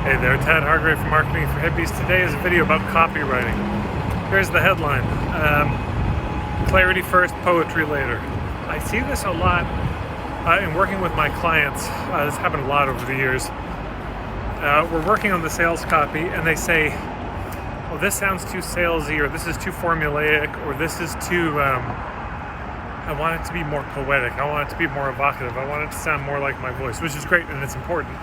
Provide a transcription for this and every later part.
Hey there, Tad Hargrave from Marketing for Hippies. Today is a video about copywriting. Here's the headline. Clarity first, poetry later. I see this a lot in working with my clients. This happened a lot over the years. We're working on the sales copy and they say, well, this sounds too salesy, or this is too formulaic, or this is too, I want it to be more poetic. I want it to be more evocative. I want it to sound more like my voice, which is great and it's important.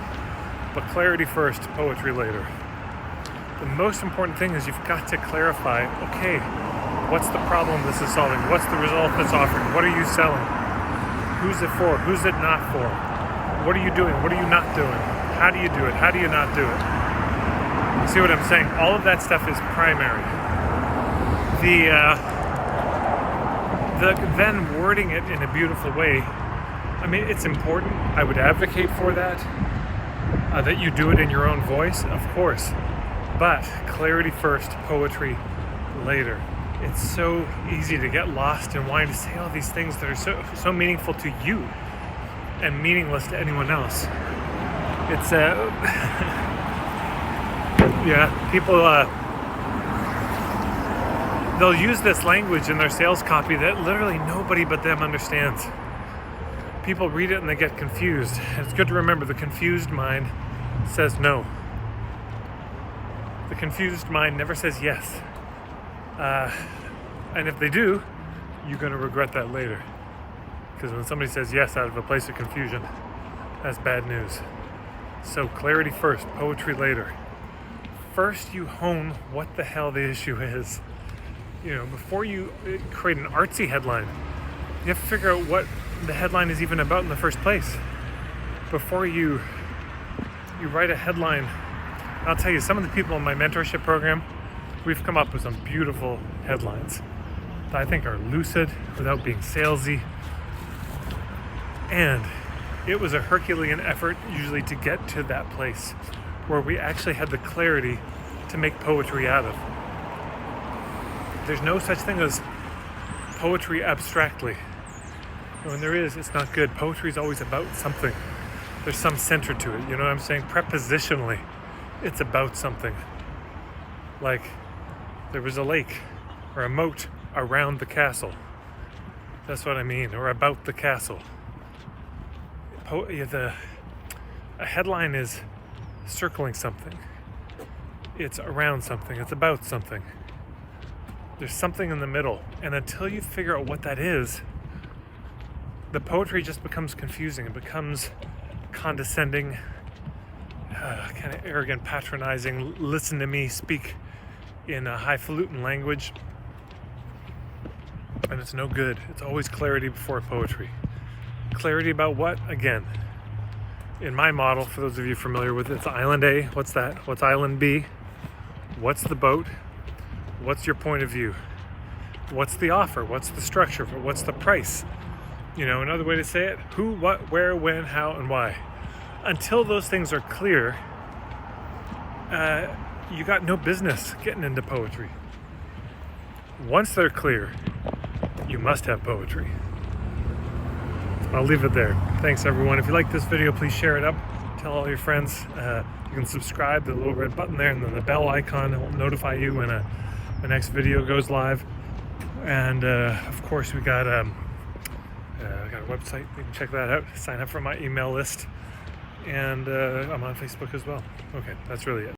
But clarity first, poetry later. The most important thing is you've got to clarify, okay, what's the problem this is solving? What's the result that's offering? What are you selling? Who's it for? Who's it not for? What are you doing? What are you not doing? How do you do it? How do you not do it? You see what I'm saying? All of that stuff is primary. Then wording it in a beautiful way, I mean, it's important. I would advocate for that. That you do it in your own voice, of course, but clarity first, poetry later. It's so easy to get lost in wanting to say all these things that are so meaningful to you and meaningless to anyone else. It's yeah, people they'll use this language in their sales copy that literally nobody but them understands. People read it and they get confused. And it's good to remember the confused mind says no. The confused mind never says yes. And if they do, you're going to regret that later. Because when somebody says yes out of a place of confusion, that's bad news. So clarity first, poetry later. First you hone what the hell the issue is. You know, before you create an artsy headline, you have to figure out what the headline is even about in the first place. Before you write a headline, I'll tell you, some of the people in my mentorship program, we've come up with some beautiful headlines that I think are lucid without being salesy. And it was a Herculean effort usually to get to that place where we actually had the clarity to make poetry out of. There's no such thing as poetry abstractly. When there is, it's not good. Poetry is always about something. There's some center to it, you know what I'm saying? Prepositionally, it's about something. Like, there was a lake or a moat around the castle. That's what I mean, or about the castle. A headline is circling something. It's around something, it's about something. There's something in the middle, and until you figure out what that is, the poetry just becomes confusing. It becomes condescending, kind of arrogant, patronizing. Listen to me speak in a highfalutin language, and it's no good. It's always clarity before poetry. Clarity about what? Again, in my model, for those of you familiar with it, it's Island A. What's that? What's Island B? What's the boat? What's your point of view? What's the offer? What's the structure? What's the price? You know, another way to say it, who, what, where, when, how, and why. Until those things are clear, you got no business getting into poetry. Once they're clear, you must have poetry. I'll leave it there. Thanks, everyone. If you like this video, please share it up. Tell all your friends. You can subscribe, the little red button there, and then the bell icon. It will notify you when the next video goes live. And, of course, we got a website. You can check that out. Sign up for my email list. And I'm on Facebook as well. Okay, that's really it.